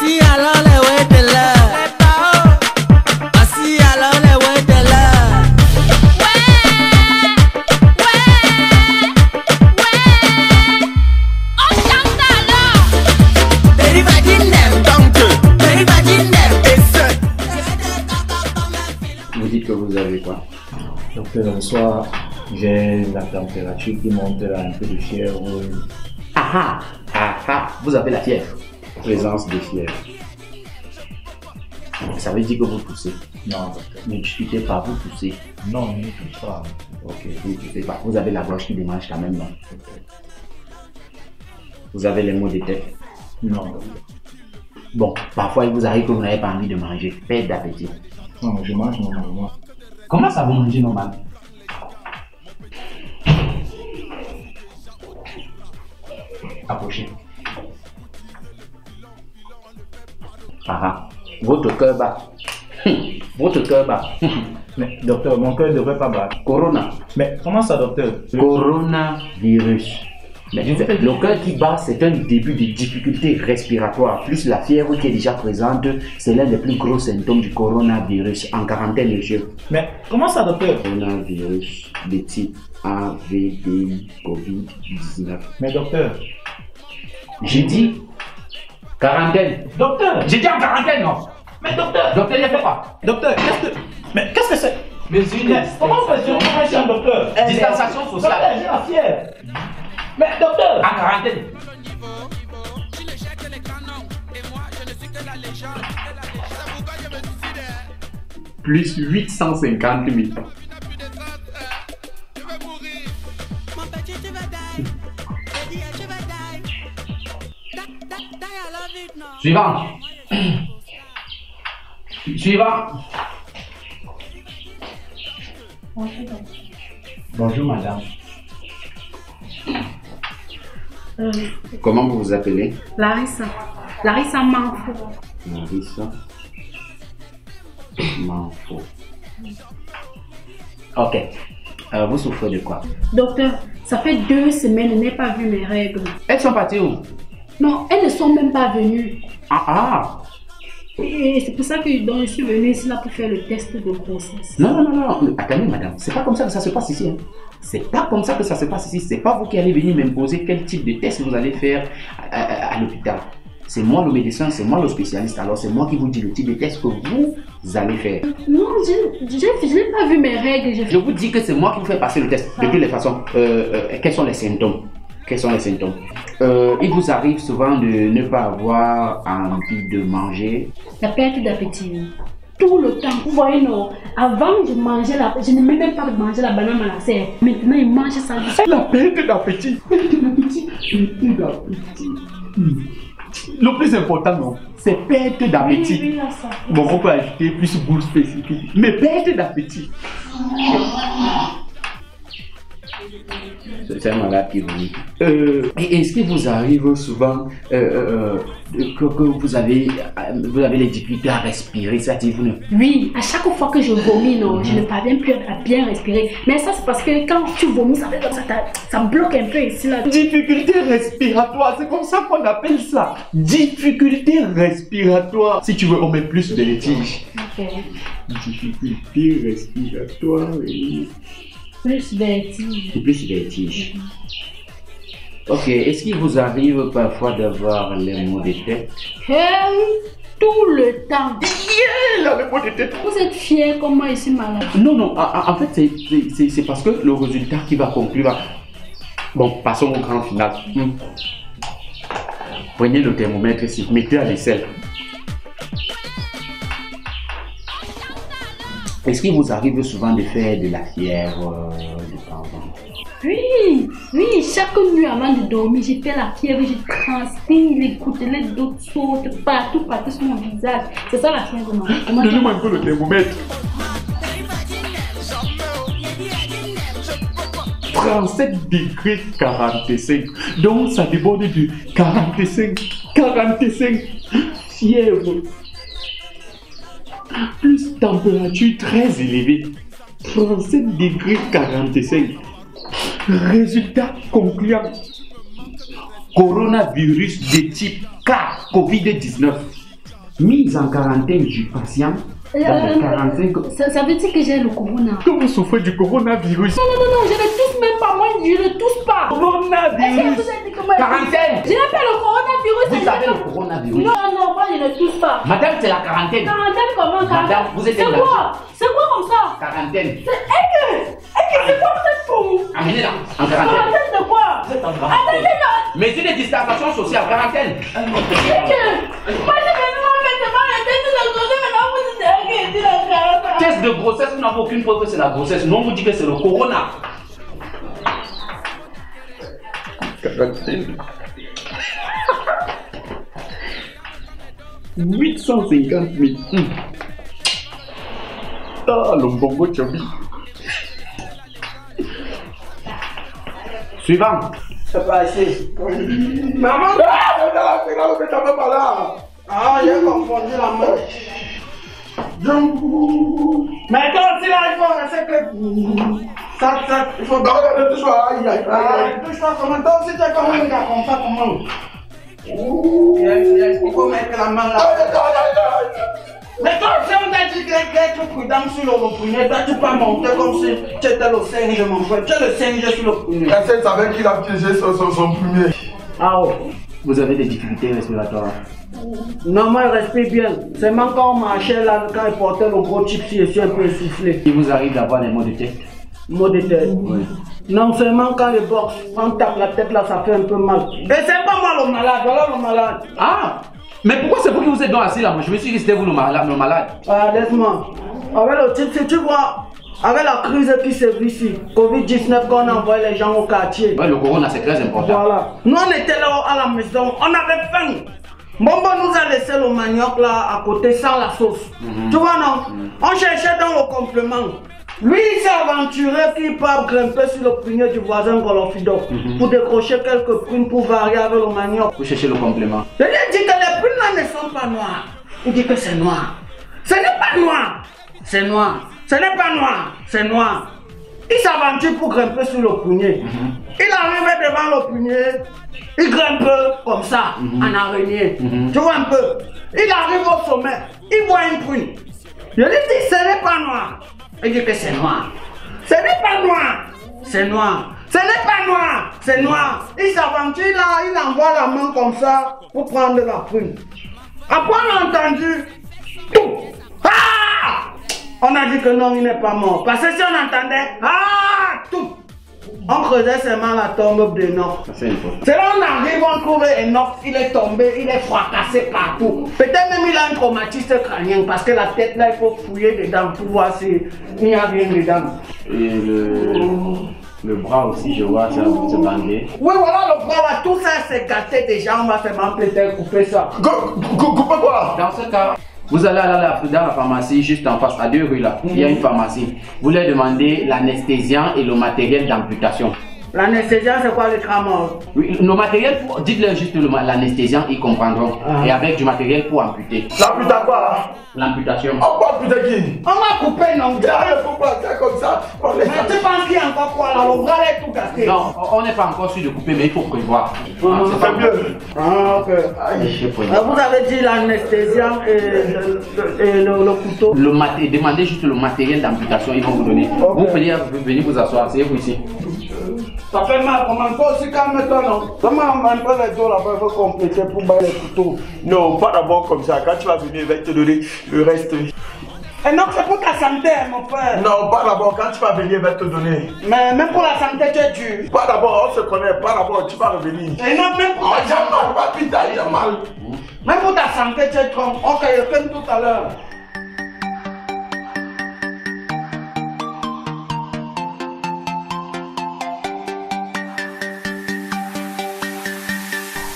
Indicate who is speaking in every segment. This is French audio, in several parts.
Speaker 1: Voici alors les ouais de l'heure. Voici alors les ouais de l'heure.
Speaker 2: On chante alors.
Speaker 3: Vous dites que vous avez quoi?
Speaker 4: Docteur, le soir, j'ai la température qui monte, un peu de fièvre.
Speaker 3: Ah ah, vous avez la fièvre. Présence de fièvre. Ça veut dire que vous toussez.
Speaker 4: Non, docteur.
Speaker 3: Ne discutez pas, vous toussez.
Speaker 4: Non, ne touche pas.
Speaker 3: Ok, vous ne toussez pas. Vous avez la gorge qui démange quand même, non? Vous avez les maux de tête?
Speaker 4: Non, docteur.
Speaker 3: Bon, parfois il vous arrive que vous n'avez pas envie de manger. Perte d'appétit.
Speaker 4: Non, je mange normalement.
Speaker 3: Comment ça vous mangez normal? Approchez. Ah, votre cœur bat. Votre cœur bat.
Speaker 4: Mais docteur, mon cœur ne devrait pas battre.
Speaker 3: Corona.
Speaker 4: Mais comment ça, docteur?
Speaker 3: Coronavirus. Mais le cœur qui bat, c'est un début de difficulté respiratoire. Plus la fièvre qui est déjà présente, c'est l'un des plus gros symptômes du coronavirus. En quarantaine, monsieur.
Speaker 4: Mais comment ça, docteur?
Speaker 3: Coronavirus de type AVDI COVID-19.
Speaker 4: Mais docteur.
Speaker 3: J'ai dit quarantaine.
Speaker 4: Docteur!
Speaker 3: J'ai dit en quarantaine, non?
Speaker 4: Mais docteur!
Speaker 3: Docteur, il a fait quoi?
Speaker 4: Docteur, qu'est-ce que... Mais qu'est-ce que c'est?
Speaker 3: Mais
Speaker 4: Comment on fait sur un docteur?
Speaker 3: distanciation
Speaker 4: Docteur,
Speaker 3: sociale.
Speaker 4: j'ai la fièvre. Mais docteur!
Speaker 3: En quarantaine. Plus 850 000. Suivant. Suivant. Bonjour madame. Comment vous vous appelez?
Speaker 2: Larissa. Larissa Manfo.
Speaker 3: Larissa Manfo. Ok. Vous souffrez de quoi?
Speaker 2: Docteur, ça fait 2 semaines, je n'ai pas vu mes règles.
Speaker 3: Elles sont parties où?
Speaker 2: Non, elles ne sont même pas venues.
Speaker 3: Ah.
Speaker 2: Et c'est pour ça que donc, je suis venue ici là pour faire le test de grossesse.
Speaker 3: Non. Attendez, madame. C'est pas comme ça que ça se passe ici. Hein. C'est pas comme ça que ça se passe ici. C'est pas vous qui allez venir m'imposer quel type de test vous allez faire à l'hôpital. C'est moi le médecin, c'est moi le spécialiste. Alors c'est moi qui vous dis le type de test que vous allez faire.
Speaker 2: Non, je n'ai pas vu mes règles.
Speaker 3: Je vous dis que c'est moi qui vous fais passer le test. De toutes les façons, quels sont les symptômes? Quels sont les symptômes? Il vous arrive souvent de ne pas avoir envie de manger.
Speaker 2: La perte d'appétit. Tout le temps. Vous voyez, non. Avant, je n'aimais même pas manger la banane à la serre. Maintenant, il mange ça.
Speaker 4: La perte d'appétit. Perte d'appétit. Perte d'appétit. Le plus important, non, c'est perte d'appétit.
Speaker 2: Oui, là, ça.
Speaker 4: Bon, on peut ajouter plus goût spécifique. Mais perte d'appétit.
Speaker 3: C'est un malade qui vomit. Est-ce qu'il vous arrive souvent que vous avez les difficultés à respirer? C'est-à-dire vous ne...
Speaker 2: Oui, à chaque fois que je vomis, non, je ne parviens plus à bien respirer. Mais ça, c'est parce que quand tu vomis, ça bloque un peu ici, là.
Speaker 4: Difficulté respiratoire, c'est comme ça qu'on appelle ça. Difficulté respiratoire. Si tu veux, on met plus de tiges.
Speaker 2: Ok.
Speaker 4: Difficulté respiratoire et...
Speaker 2: Plus vertige.
Speaker 3: C'est plus vertige. Ok, est-ce qu'il vous arrive parfois d'avoir les maux de tête?
Speaker 2: Tout le temps.
Speaker 4: Là, le mot de tête.
Speaker 2: Vous êtes fiers comme moi, je suis malade.
Speaker 3: Non, en fait, c'est parce que le résultat qui va conclure... Bon, passons au grand final. Prenez le thermomètre ici, mettez à l'aisselle. Est-ce qu'il vous arrive souvent de faire de la fièvre de temps en temps?
Speaker 2: Oui, chaque nuit avant de dormir, j'ai fait la fièvre, je transpire, les gouttelettes d'eau sautent partout sur mon visage. C'est ça la fièvre, non?
Speaker 4: Donnez-moi un peu le thermomètre. 37 degrés 45. Donc ça déborde de 45 fièvre. Plus température très élevée. 37 degrés 45. Résultat concluant.
Speaker 3: Coronavirus de type K, COVID-19. mise en quarantaine du patient dans les 45...
Speaker 2: Ça veut dire que j'ai le corona.
Speaker 4: Que vous souffrez du coronavirus.
Speaker 2: Non, je ne tousse même pas, moi je ne tousse pas. Est-ce que
Speaker 4: Coronavirus.
Speaker 2: vous avez dit comment
Speaker 3: Quarantaine.
Speaker 2: Je n'ai pas le coronavirus.
Speaker 3: Vous avez le coronavirus.
Speaker 2: Non, moi je ne tousse pas.
Speaker 3: Madame, c'est la quarantaine.
Speaker 2: Quarantaine comment?
Speaker 3: Madame, vous êtes
Speaker 2: C'est
Speaker 3: un
Speaker 2: quoi? C'est quoi comme ça?
Speaker 3: Quarantaine.
Speaker 2: C'est quoi cette fou?
Speaker 3: Amenez-la en quarantaine.
Speaker 2: Quarantaine de quoi?
Speaker 3: Vous êtes en quarantaine. Mesure de distanciation sociale, quarantaine.
Speaker 2: Moi je vais nous mettre devant la tête de la grossesse, maintenant vous dites que c'est la quarantaine.
Speaker 3: Test de grossesse, vous n'avez aucune preuve que c'est la grossesse. Non, on vous dit que c'est le corona.
Speaker 4: Quarantaine. 850 000. Ah, le bongo Tchabi.
Speaker 3: Suivant.
Speaker 1: C'est pas assez.
Speaker 5: Maman, ah, j'ai confondu la main. Mais toi aussi là, il faut rester que. Ça, il faut. Ne touche pas, ne touche pas comment. Toi aussi, tu es comme un gars comme ça, comment. Il faut mettre la main là. Mais toi aussi, on t'a dit d'être prudent sur le poignet. Toi, tu peux monter comme si tu étais le singe, mon frère. Tu es le singe sur le poignet. Elle savait qu'il a piégé son premier.
Speaker 1: Ah oh.
Speaker 3: Vous avez des difficultés respiratoires.
Speaker 1: Non, moi, je respire bien. C'est même quand on marchait là, quand il portait le gros chip, si je suis un peu essoufflé.
Speaker 3: Il vous arrive d'avoir des maux de tête.
Speaker 1: Mot de tête.
Speaker 3: Oui.
Speaker 1: Non seulement quand le boxe, on tape la tête là, ça fait un peu mal. Et c'est pas moi le malade, voilà le malade.
Speaker 3: Ah! Mais pourquoi c'est vous qui vous êtes donc assis là? Moi, je me suis dit que c'était vous le malade.
Speaker 1: Ah, laisse-moi. Avec le type, si tu vois, avec la crise qui se vit ici, Covid-19, quand on envoie les gens au quartier.
Speaker 3: Ouais, le corona, c'est très important.
Speaker 1: Voilà. Nous, on était là à la maison, on avait faim. Bombo nous a laissé le manioc là à côté sans la sauce. Tu vois, non? On cherchait dans le complément. Lui, il s'est aventuré qu'il peut grimper sur le poignet du voisin Golofido pour décrocher quelques prunes pour varier avec le manioc.
Speaker 3: Vous cherchez le complément.
Speaker 1: Je lui ai dit que les prunes là ne sont pas noires. Il dit que c'est noir. Ce n'est pas noir. C'est noir. Ce n'est pas noir. C'est noir. Il s'aventure pour grimper sur le poignet. Il arrive devant le poignet. Il grimpe comme ça, en araignée. Tu vois un peu. Il arrive au sommet. Il voit une prune. Je lui dis ce n'est pas noir. Il dit que c'est noir. Ce n'est pas noir. C'est noir. Ce n'est pas noir. C'est noir. Il s'aventure là, il envoie la main comme ça pour prendre la prune. Après on a entendu tout. Ah! On a dit que non, il n'est pas mort. Parce que si on entendait ah! Tout. On creusait seulement la tombe de Enoch. C'est là on arrive, on trouve Enoch, il est tombé, il est fracassé partout. Peut-être même il a un traumatisme crânien parce que la tête là, il faut fouiller dedans pour voir s'il n'y a rien dedans.
Speaker 3: Et le bras aussi, je vois, ça se bandé.
Speaker 1: Oui, voilà le bras là, tout ça c'est gâté déjà, on va seulement peut-être couper ça.
Speaker 5: Coupe quoi?
Speaker 3: Dans ce cas, vous allez dans la pharmacie juste en face, à 2 rues là, il y a une pharmacie. Vous leur demandez l'anesthésiant et le matériel d'amputation.
Speaker 1: L'anesthésiant, c'est quoi le cramor?
Speaker 3: Oui, le matériel, dites-leur juste l'anesthésiant, ils comprendront. Et avec du matériel pour amputer.
Speaker 5: L'amputation quoi?
Speaker 3: L'amputation.
Speaker 5: On va amputer qui?
Speaker 1: On va couper, non?
Speaker 5: Il faut pas faire comme ça.
Speaker 1: Mais tu penses qu'il y a encore quoi là? Le bras est tout cassé.
Speaker 3: Non, on n'est pas encore sûr de couper, mais il faut prévoir.
Speaker 5: C'est mieux.
Speaker 1: Ah, ok. Vous avez dit l'anesthésiant et le couteau.
Speaker 3: Demandez juste le matériel d'amputation, ils vont vous donner. Okay. Vous venez vous asseoir, asseyez-vous ici.
Speaker 1: Ça fait mal, comment toi aussi calme-toi, non? Comment un peu les dos là-bas, il faut compléter pour battre les couteaux.
Speaker 5: Non, pas d'abord comme ça. Quand tu vas venir, il va te donner le reste.
Speaker 1: Et non, c'est pour ta santé, mon frère.
Speaker 5: Non, pas d'abord. Quand tu vas venir, il va te donner.
Speaker 1: Mais même pour la santé, tu es dur.
Speaker 5: Pas d'abord, on se connaît. Pas d'abord, tu vas revenir.
Speaker 1: Et non, même pour ta santé.
Speaker 5: J'ai mal, papita, j'ai mal.
Speaker 1: Même pour ta santé, tu es trop. Ok, je fais tout à l'heure.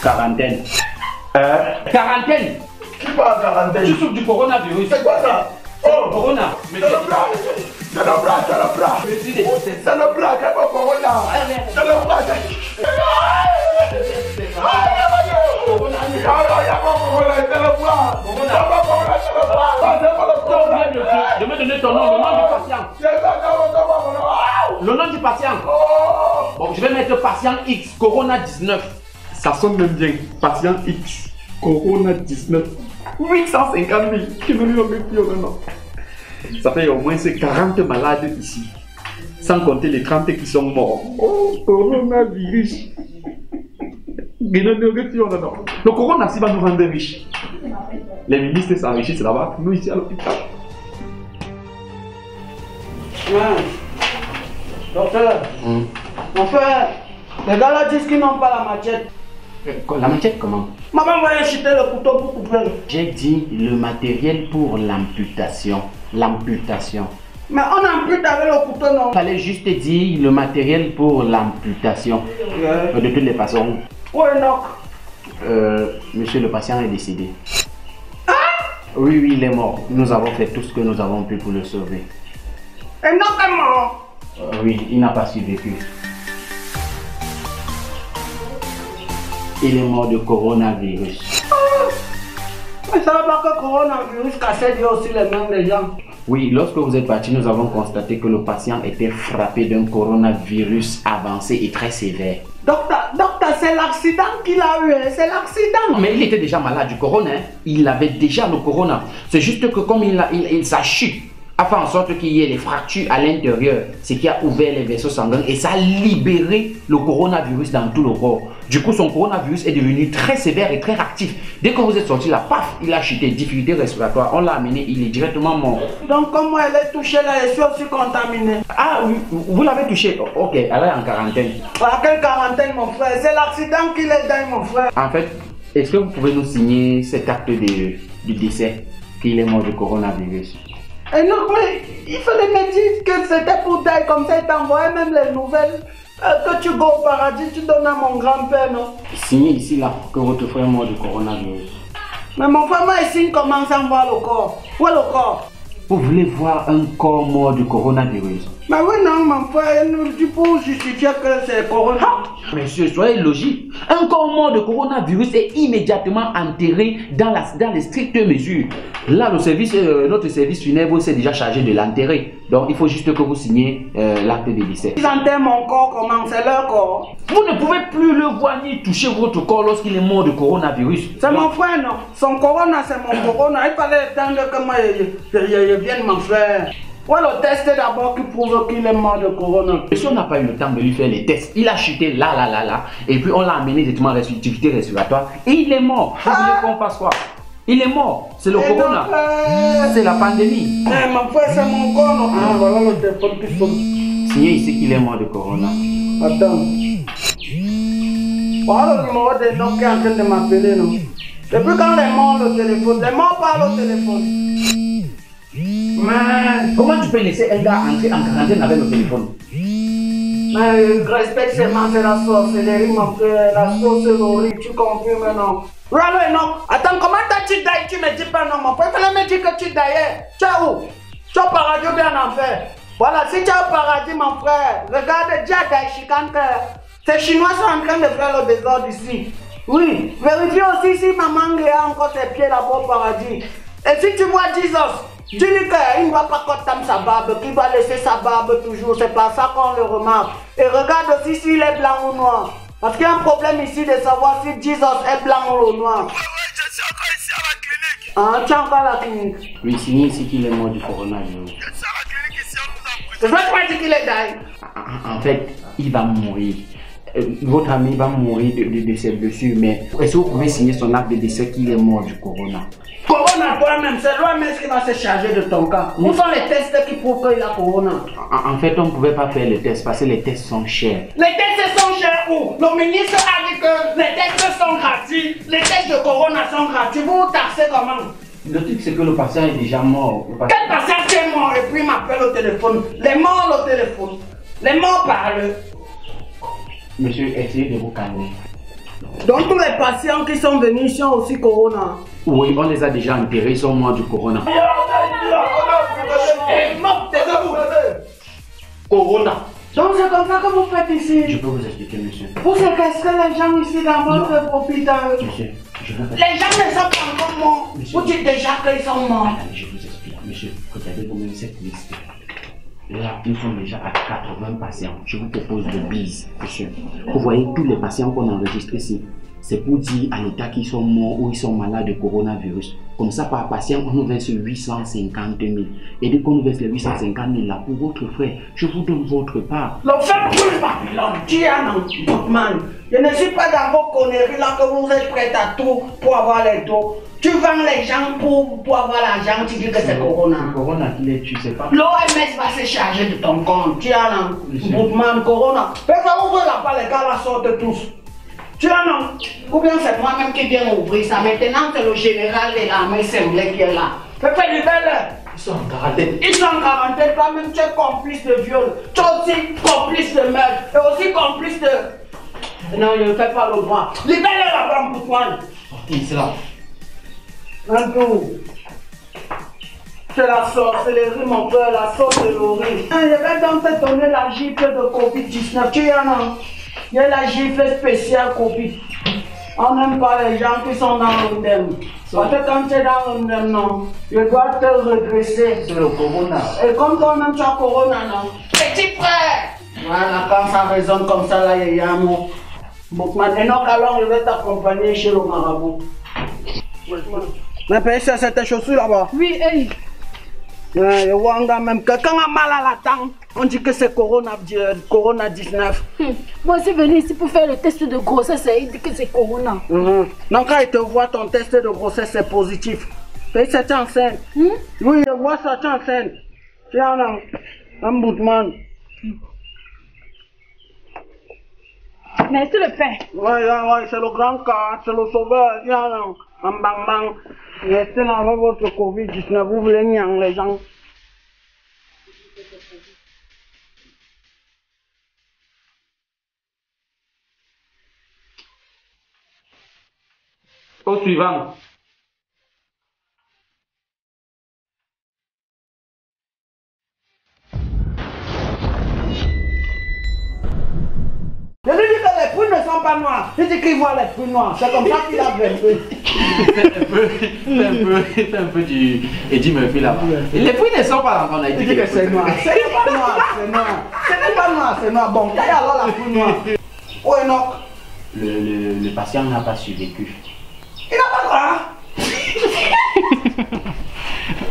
Speaker 3: Quarantaine. Quarantaine.
Speaker 5: Qui parle quarantaine?
Speaker 3: Tu souffres du coronavirus.
Speaker 5: C'est quoi ça?
Speaker 3: Oh, corona.
Speaker 5: C'est le bras. C'est le bras, c'est le bras. C'est le bras, c'est pas corona. C'est le bras.
Speaker 3: Je vais donner ton nom, le nom du patient. Le nom du patient. Bon, je vais mettre patient X, Corona 19.
Speaker 4: Ça sonne même bien. Patient X. Corona 19. 850 000 qui nous ont mis non. Ça fait au moins ces 40 malades ici. Sans compter les 30 qui sont morts. Oh, coronavirus. Le corona, si va nous rendre riches. Les ministres s'enrichissent là-bas, nous ici à l'hôpital.
Speaker 1: Docteur, mon frère, les gars là disent qu'ils n'ont pas la machette.
Speaker 3: La machette comment?
Speaker 1: Maman va acheter le couteau pour couper.
Speaker 3: J'ai dit le matériel pour l'amputation. L'amputation.
Speaker 1: Mais on ampute avec le couteau, non?
Speaker 3: Il fallait juste dire le matériel pour l'amputation. De toutes les façons.
Speaker 1: Où est Enoch?
Speaker 3: Monsieur le patient est décédé. Oui, oui, il est mort. Nous avons fait tout ce que nous avons pu pour le sauver.
Speaker 1: Enoch est mort.
Speaker 3: Oui, il n'a pas survécu. Il est mort de coronavirus.
Speaker 1: Mais ça va pas que coronavirus cassait aussi les mains des gens.
Speaker 3: Oui, lorsque vous êtes parti, nous avons constaté que le patient était frappé d'un coronavirus avancé et très sévère.
Speaker 1: Docteur, c'est l'accident qu'il a eu, hein, c'est l'accident.
Speaker 3: Mais il était déjà malade du corona, hein. Il avait déjà le corona. C'est juste que comme sa chute a fait en sorte qu'il y ait des fractures à l'intérieur, ce qui a ouvert les vaisseaux sanguins et ça a libéré le coronavirus dans tout le corps. Du coup, son coronavirus est devenu très sévère et très actif. Dès que vous êtes sorti là, paf, il a chuté, difficulté respiratoire. On l'a amené, il est directement mort.
Speaker 1: Donc, comme elle est touchée là, elle est aussi contaminée.
Speaker 3: Ah oui, vous l'avez touché. Ok, elle est en quarantaine.
Speaker 1: À quelle quarantaine, mon frère? C'est l'accident qu'il est dans, mon frère.
Speaker 3: En fait, est-ce que vous pouvez nous signer cet acte de décès qu'il est mort du coronavirus?
Speaker 1: Et non, mais il fallait me dire que c'était pour taille, comme ça il t'envoyait même les nouvelles. Que tu go au paradis, tu donnes à mon grand-père, non?
Speaker 3: Signez ici là que votre frère est mort du coronavirus.
Speaker 1: Mais mon frère, moi, ici, il commence à voir le corps. Où est le corps?
Speaker 3: Vous voulez voir un corps mort du coronavirus?
Speaker 1: Mais oui, non, mon frère, il nous dit pour justifier que c'est corona.
Speaker 3: Monsieur, soyez logique. Un corps mort de coronavirus est immédiatement enterré dans les strictes mesures. Là, notre service funèbre s'est déjà chargé de l'enterrer. Donc, il faut juste que vous signiez l'acte de décès.
Speaker 1: Ils enterrent mon corps, comment? C'est leur corps.
Speaker 3: Vous ne pouvez plus le voir ni toucher votre corps lorsqu'il est mort de coronavirus.
Speaker 1: C'est mon frère, non? Son corona, c'est mon corona. Il fallait attendre que moi, je vienne, mon frère. Ouais, le test d'abord qui prouve qu'il est mort de corona.
Speaker 3: Monsieur, on n'a pas eu le temps de lui faire les tests. Il a chuté là. Et puis, on l'a amené directement à l'activité respiratoire. Et il est mort. Vous voulez qu'on fasse quoi? Il est mort. C'est le corona. C'est la pandémie.
Speaker 1: Mais mon frère, c'est mon corps. Non? Ah, voilà le téléphone qui sonne.
Speaker 3: Signez ici qu'il est mort de corona.
Speaker 1: Attends. Voilà le numéro de Enoch qui est en train de m'appeler, non? Depuis quand les morts le téléphone? Les morts parlent au téléphone.
Speaker 3: Mais comment tu peux laisser un gars entrer en quarantaine avec le téléphone?
Speaker 1: Mais respecte seulement, c'est la sorcellerie, mon frère. La sorcellerie, tu comprends maintenant? Voilà, non. Attends, comment tu dailles? Tu me dis pas non, mon frère. Il fallait me dire que tu daillais. Tu es où? Tu es au paradis ou bien en enfer? Voilà, si tu es au paradis, mon frère, regarde, Dia Daishikan, ces Chinois sont en train de faire le désordre ici. Oui, vérifie aussi si maman a encore ses pieds là-bas au paradis. Et si tu vois Jesus, tu dis qu'il ne va pas coter sa barbe, qu'il va laisser sa barbe toujours, c'est pas ça qu'on le remarque. Et regarde aussi s'il est blanc ou noir. Parce qu'il y a un problème ici de savoir si Jesus est blanc ou noir.
Speaker 5: Oui, je suis encore ici à la clinique.
Speaker 1: Ah, tu es encore à la clinique?
Speaker 3: Oui, signez ici qu'il est mort du coronavirus.
Speaker 5: Je suis à la clinique ici, on nous a pris.
Speaker 1: Je vais pas dire qu'il est daille.
Speaker 3: En fait, il va mourir. Votre ami va mourir de ses blessures, mais est-ce que vous pouvez signer son acte de décès qu'il est mort du corona?
Speaker 1: Corona toi-même, c'est l'OMS qui va se charger de ton cas. Où sont les tests qui prouvent qu'il a corona?
Speaker 3: En fait, on ne pouvait pas faire les tests parce que les tests sont chers.
Speaker 1: Les tests sont chers où? Le ministre a dit que les tests sont gratuits. Les tests de corona sont gratuits. Vous vous taxez comment?
Speaker 3: Le truc, c'est que le patient est déjà mort.
Speaker 1: Quel patient qui est mort et puis il m'appelle au téléphone? Les morts au téléphone. Les morts parlent.
Speaker 3: Monsieur, essayez de vous calmer.
Speaker 1: Donc tous les patients qui sont venus sont aussi corona?
Speaker 3: Oui, on les a déjà enterrés, ils sont morts du corona.
Speaker 1: Corona. Donc c'est comme ça que vous faites ici?
Speaker 3: Je peux vous expliquer, monsieur.
Speaker 1: Vous séquestrez les gens ici dans votre hôpital?
Speaker 3: Monsieur, je veux...
Speaker 1: Les gens ne sont pas encore morts. Vous dites déjà qu'ils sont morts.
Speaker 3: Attendez, je vous explique. Monsieur, regardez vous-même cette liste. Là, nous sommes déjà à 80 patients. Je vous propose de bise, monsieur. Vous voyez tous les patients qu'on a enregistrés ici. c'est pour dire à l'État qu'ils sont morts ou ils sont malades de coronavirus. Comme ça, par patient, on nous verse 850 000. Et dès qu'on nous verse les 850 000 là, pour votre frère, je vous donne votre part.
Speaker 1: Le fait plus Babylone, Diana, Boutman. Je ne suis pas dans vos conneries là que vous êtes prêts à tout pour avoir les dos. Tu vends les gens pour avoir l'argent, tu dis que c'est Corona.
Speaker 3: Corona qui les tue, c'est pas.
Speaker 1: L'OMS va se charger de ton compte. Diana, Boutman, Corona. Mais ça ouvre la pas, les gars la sortent tous. Diana, ou bien c'est moi-même qui viens ouvrir ça. Maintenant, c'est le général de l'armée Semblé qui est là. Fais libérer.
Speaker 3: Ils sont en quarantaine.
Speaker 1: Ils sont en quarantaine, toi-même tu es complice de viol. Tu es aussi complice de meurtre. Et aussi complice de... Non, je ne fais pas le droit. Libère la femme pour toi.
Speaker 3: Sortez, c'est là.
Speaker 1: Un coup. C'est la sorcellerie, mon père, la sorcellerie. Je vais donc te donner la gifle de Covid-19. Tu y en as. Il y a la gifle spéciale Covid. On n'aime pas les gens qui sont dans l'ONDEM. Parce que quand tu es dans l'ONDEM, non, je dois te redresser.
Speaker 3: C'est le corona.
Speaker 1: Et comme toi-même tu as Corona, non. Petit frère. Voilà, quand ça résonne comme ça, là, il y a un mot. Et donc, alors, je vais t'accompagner chez le marabout. Mais paye ça, c'est tes chaussures là-bas.
Speaker 2: Oui, hey.
Speaker 1: Je vois un gars même. Quelqu'un a mal à la tempe. On dit que c'est Corona 19.
Speaker 2: Moi, je suis venu ici pour faire le test de grossesse et il dit que c'est Corona.
Speaker 1: Donc, quand il te voit ton test de grossesse, c'est positif. Paye ça, tu es enceinte. Oui, je vois ça, tu es enceinte. Tu es un bout de man.
Speaker 2: Mais tu le fais.
Speaker 1: Ouais, c'est le grand cas, c'est le sauveur. Il y a un bang bang. Restez là avec votre Covid-19, vous voulez nier les gens.
Speaker 4: Au suivant.
Speaker 1: Je lui dis que les prunes ne sont pas noires. Je dis qu'il voit les prunes noires. C'est comme ça qu'il a vu.
Speaker 3: C'est un peu du Eddie Murphy là-bas. Les fruits ne sont pas dans. On a
Speaker 1: Il dit que c'est noir. Ce n'est pas noir, c'est noir. Ce n'est pas noir, c'est noir. Bon, taille alors la prune noire. Oh, Enoch.
Speaker 3: Le patient n'a pas survécu.
Speaker 1: Il n'a pas droit.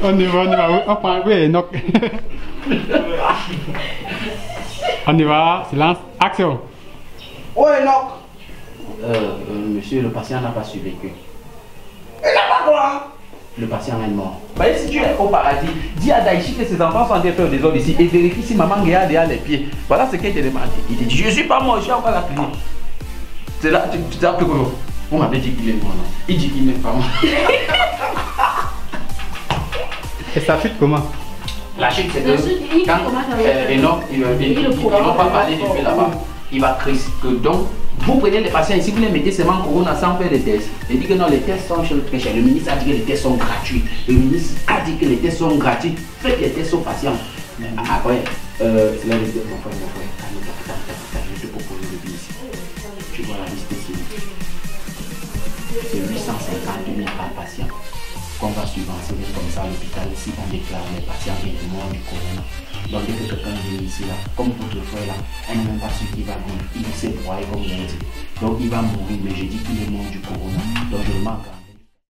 Speaker 6: On y va, on prend, oui, Enoch. On y va, silence, action.
Speaker 1: Oh, Enoch.
Speaker 3: Monsieur, le patient n'a pas survécu.
Speaker 1: Il n'a pas droit.
Speaker 3: Le patient est mort. Bah, si tu es au paradis, dis à Daïchi que ses enfants sont en train de faire des ordres ici et vérifie si maman regarde derrière les pieds. Voilà ce qu'il te demande. Il te dit, je ne suis pas mort, je suis encore à la clinique. C'est là, tu sais que on m'avait dit qu'il est mort, non? Il dit qu'il n'est pas mort.
Speaker 6: Et ça fuite comment?
Speaker 3: La chute, c'est
Speaker 2: La chute, il
Speaker 3: quand
Speaker 2: commence à
Speaker 3: Enoch, il va pas parler du fait là-bas. Il va crier que donc, vous prenez les patients ici, vous les mettez seulement Corona sans faire des tests. Il dit que non, les tests sont très chers. Le ministre a dit que les tests sont gratuits. Le ministre a dit que les tests sont gratuits. Faites les tests aux patients. Après, c'est la liste de mon frère. Je te propose le billet ici. Tu vois la liste ici. C'est 850 000 par patient qu'on va subventionner comme ça à l'hôpital si on déclare les patients et les morts du corona. Donc dès que quelqu'un vient ici là, comme votre frère là, on n'est même pas sûr qu'il va mourir. Il s'est broyé comme il a dit. Donc il va mourir, mais j'ai dit qu'il est mort du corona. Donc je le manque.